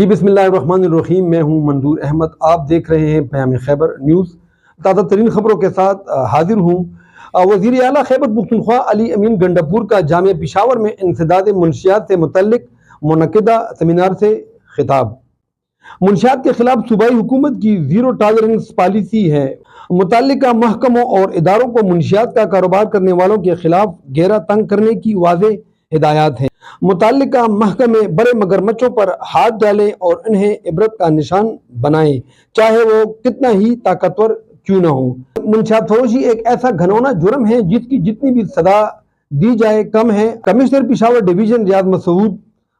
جی بسم اللہ الرحمن الرحیم، میں ہوں منظور احمد، آپ دیکھ رہے ہیں پیام خیبر نیوز۔ تازہ ترین خبروں کے ساتھ حاضر ہوں۔ وزیر اعلیٰ خیبر پختونخوا علی امین گنڈاپور کا جامعہ پشاور میں انسداد منشیات سے متعلق منعقدہ سیمینار سے خطاب۔ منشیات کے خلاف صوبائی حکومت کی زیرو ٹالرنس پالیسی ہے۔ متعلقہ محکموں اور اداروں کو منشیات کا کاروبار کرنے والوں کے خلاف گھیرا تنگ کرنے کی واضح ہدایات ہیں۔ متعلقہ محکمے بڑے مگرمچھوں پر ہاتھ ڈالیں اور انہیں عبرت کا نشان بنائیں، چاہے وہ کتنا ہی طاقتور کیوں نہ ہو۔ منشیات فروشی ایک ایسا گھناؤنا جرم ہے جس کی جتنی بھی سزا دی جائے کم ہے۔ کمشنر پشاور ڈویژن ریاض مسعود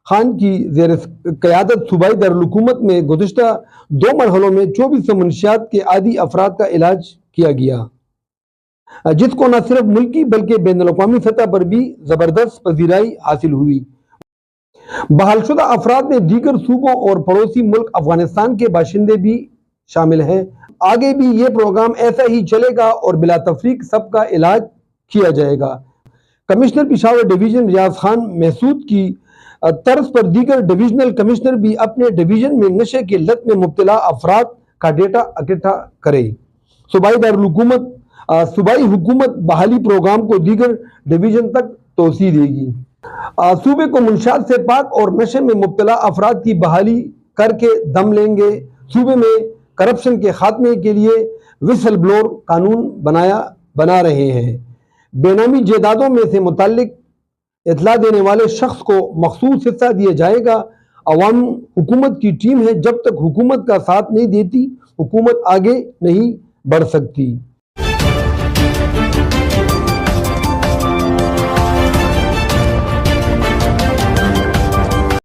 خان کی زیر قیادت صوبائی دارالحکومت میں گزشتہ 2 مرحلوں میں 2400 منشیات کے عادی افراد کا علاج کیا گیا، جس کو نہ صرف ملکی بلکہ بین الاقوامی سطح پر بھی زبردست پذیرائی حاصل ہوئی۔ بحال شدہ افراد میں دیگر صوبوں اور پڑوسی ملک افغانستان کے باشندے بھی شامل ہیں۔ آگے بھی یہ پروگرام ایسا ہی چلے گا اور بلا تفریق سب کا علاج کیا جائے گا۔ کمشنر پشاور ڈویژن ریاض خان محسود کی طرز پر دیگر ڈویژنل کمشنر بھی اپنے ڈویژن میں نشے کی لت میں مبتلا افراد کا ڈیٹا اکٹھا کرے۔ صوبائی حکومت بحالی پروگرام کو دیگر ڈویژن تک توسیع دے گی۔ صوبے کو منشیات سے پاک اور نشے میں مبتلا افراد کی بحالی کر کے دم لیں گے۔ صوبے میں کرپشن کے خاتمے کے لیے وسل بلور قانون بنا رہے ہیں۔ بے نامی جائیدادوں میں سے متعلق اطلاع دینے والے شخص کو مخصوص حصہ دیا جائے گا۔ عوام حکومت کی ٹیم ہے، جب تک حکومت کا ساتھ نہیں دیتی حکومت آگے نہیں بڑھ سکتی۔